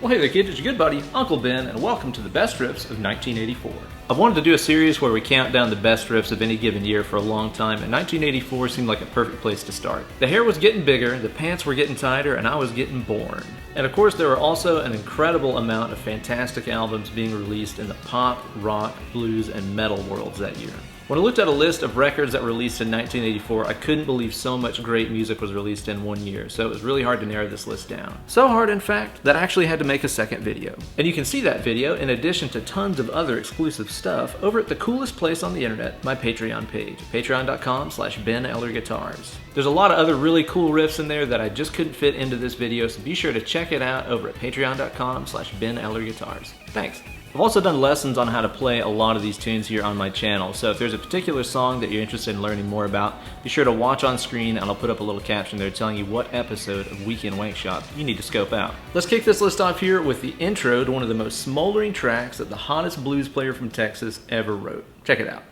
Well, hey there kids, it's your good buddy, Uncle Ben, and welcome to the best riffs of 1984. I've wanted to do a series where we count down the best riffs of any given year for a long time, and 1984 seemed like a perfect place to start. The hair was getting bigger, the pants were getting tighter, and I was getting born. And of course, there were also an incredible amount of fantastic albums being released in the pop, rock, blues, and metal worlds that year. When I looked at a list of records that were released in 1984, I couldn't believe so much great music was released in one year, so it was really hard to narrow this list down. So hard, in fact, that I actually had to make a second video. And you can see that video, in addition to tons of other exclusive stuff, over at the coolest place on the internet, my Patreon page, patreon.com/Ben Eller Guitars. There's a lot of other really cool riffs in there that I just couldn't fit into this video, so be sure to check it out over at patreon.com/Ben Eller Guitars. Thanks. I've also done lessons on how to play a lot of these tunes here on my channel, so if there's a particular song that you're interested in learning more about, be sure to watch on screen and I'll put up a little caption there telling you what episode of Weekend Wank Shop you need to scope out. Let's kick this list off here with the intro to one of the most smoldering tracks that the hottest blues player from Texas ever wrote. Check it out.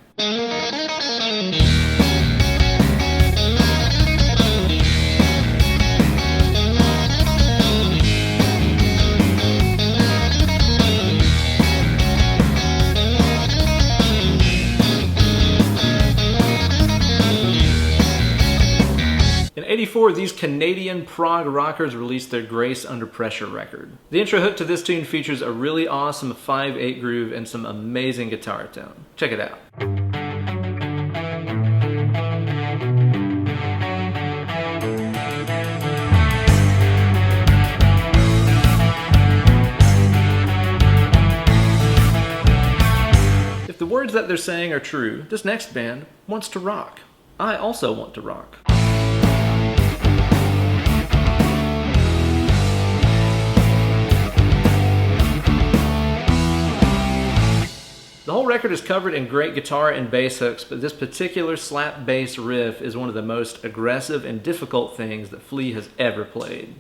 In '84, these Canadian prog rockers released their Grace Under Pressure record. The intro hook to this tune features a really awesome 5/8 groove and some amazing guitar tone. Check it out. If the words that they're saying are true, this next band wants to rock. I also want to rock. The whole record is covered in great guitar and bass hooks, but this particular slap bass riff is one of the most aggressive and difficult things that Flea has ever played.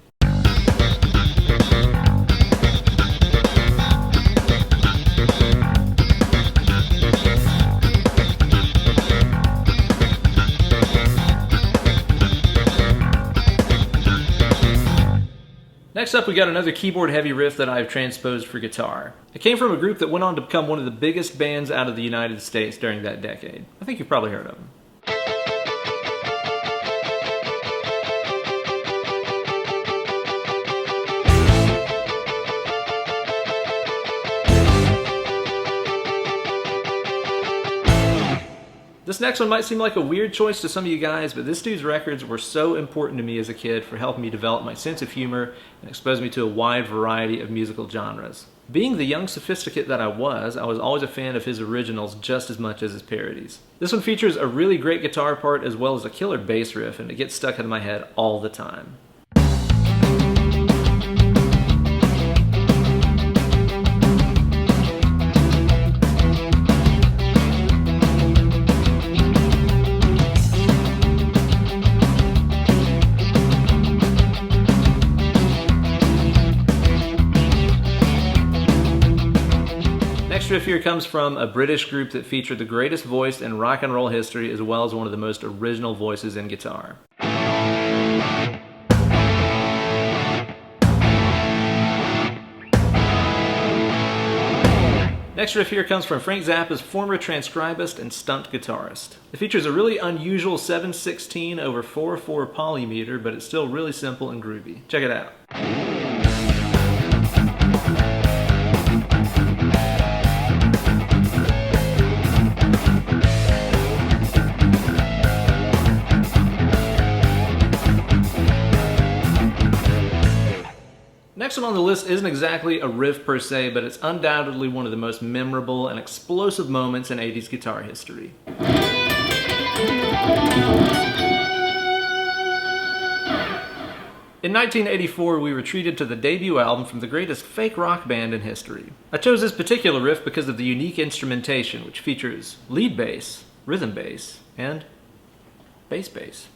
Next up, we got another keyboard-heavy riff that I've transposed for guitar. It came from a group that went on to become one of the biggest bands out of the United States during that decade. I think you've probably heard of them. This next one might seem like a weird choice to some of you guys, but this dude's records were so important to me as a kid for helping me develop my sense of humor and expose me to a wide variety of musical genres. Being the young sophisticate that I was always a fan of his originals just as much as his parodies. This one features a really great guitar part as well as a killer bass riff, and it gets stuck in my head all the time. Next riff here comes from a British group that featured the greatest voice in rock and roll history as well as one of the most original voices in guitar. Next riff here comes from Frank Zappa's former transcribist and stunt guitarist. It features a really unusual 7/16 over 4/4 polymeter, but it's still really simple and groovy. Check it out. Next one on the list isn't exactly a riff per se, but it's undoubtedly one of the most memorable and explosive moments in 80s guitar history. In 1984, we were treated to the debut album from the greatest fake rock band in history. I chose this particular riff because of the unique instrumentation, which features lead bass, rhythm bass, and bass bass.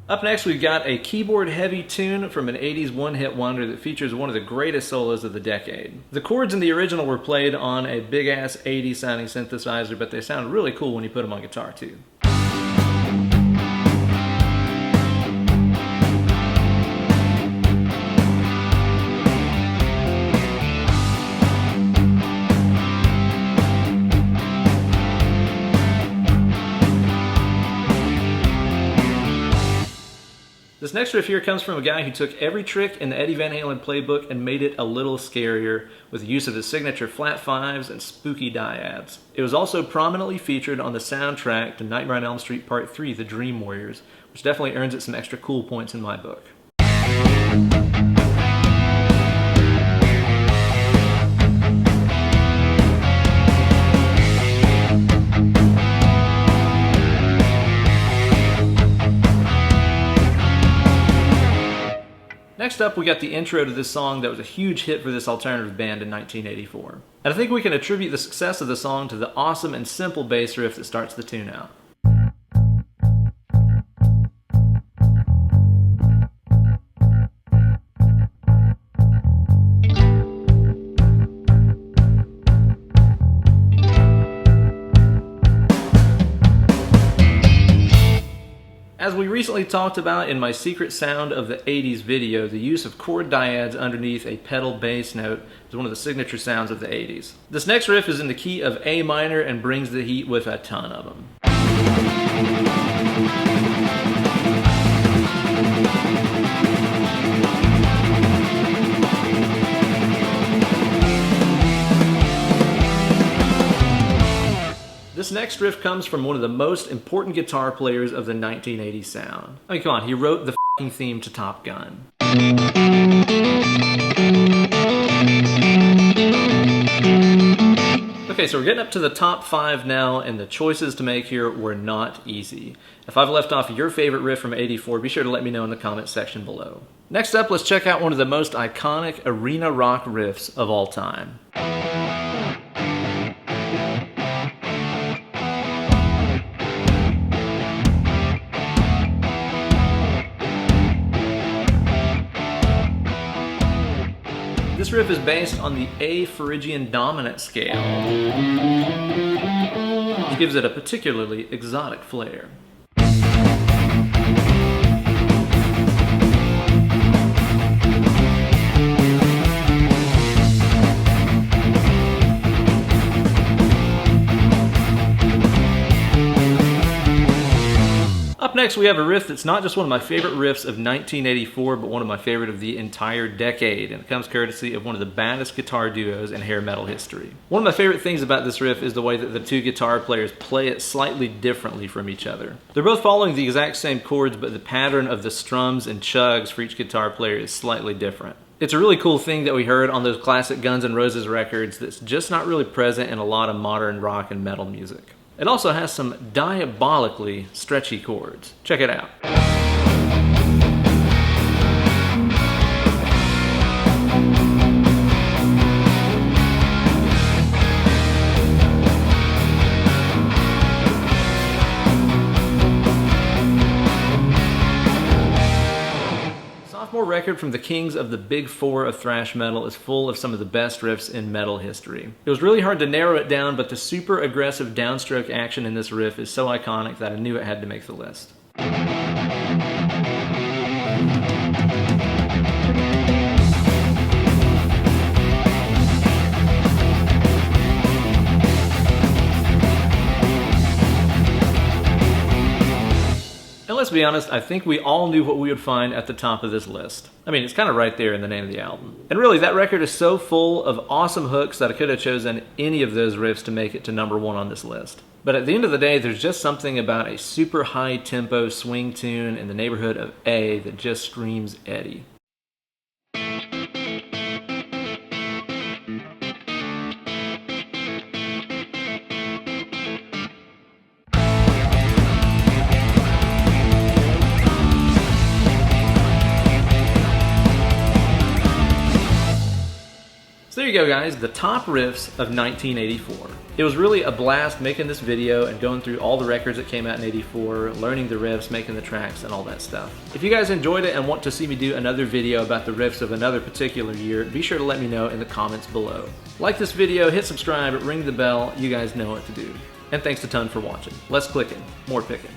Up next we've got a keyboard-heavy tune from an 80s one-hit wonder that features one of the greatest solos of the decade. The chords in the original were played on a big-ass 80s sounding synthesizer, but they sound really cool when you put them on guitar too. This next riff here comes from a guy who took every trick in the Eddie Van Halen playbook and made it a little scarier with the use of his signature flat fives and spooky dyads. It was also prominently featured on the soundtrack to Nightmare on Elm Street Part 3, The Dream Warriors, which definitely earns it some extra cool points in my book. Next up, we got the intro to this song that was a huge hit for this alternative band in 1984. And I think we can attribute the success of the song to the awesome and simple bass riff that starts the tune out. As we recently talked about in my Secret Sound of the 80s video, the use of chord dyads underneath a pedal bass note is one of the signature sounds of the 80s. This next riff is in the key of A minor and brings the heat with a ton of them. This next riff comes from one of the most important guitar players of the 1980s sound. I mean, come on, he wrote the f***ing theme to Top Gun. Okay, so we're getting up to the top 5 now, and the choices to make here were not easy. If I've left off your favorite riff from '84, be sure to let me know in the comments section below. Next up, let's check out one of the most iconic arena rock riffs of all time. This riff is based on the A Phrygian dominant scale, which gives it a particularly exotic flair. Up next, we have a riff that's not just one of my favorite riffs of 1984, but one of my favorite of the entire decade, and it comes courtesy of one of the baddest guitar duos in hair metal history. One of my favorite things about this riff is the way that the two guitar players play it slightly differently from each other. They're both following the exact same chords, but the pattern of the strums and chugs for each guitar player is slightly different. It's a really cool thing that we heard on those classic Guns N' Roses records that's just not really present in a lot of modern rock and metal music. It also has some diabolically stretchy chords. Check it out. Sophomore record from the kings of the Big Four of thrash metal is full of some of the best riffs in metal history. It was really hard to narrow it down, but the super aggressive downstroke action in this riff is so iconic that I knew it had to make the list. And let's be honest, I think we all knew what we would find at the top of this list. I mean, it's kind of right there in the name of the album. And really, that record is so full of awesome hooks that I could have chosen any of those riffs to make it to number 1 on this list. But at the end of the day, there's just something about a super high tempo swing tune in the neighborhood of A that just screams Eddie. So there you go, guys, the top riffs of 1984. It was really a blast making this video and going through all the records that came out in '84, learning the riffs, making the tracks, and all that stuff. If you guys enjoyed it and want to see me do another video about the riffs of another particular year, be sure to let me know in the comments below. Like this video, hit subscribe, ring the bell, you guys know what to do. And thanks a ton for watching. Less clicking, more picking.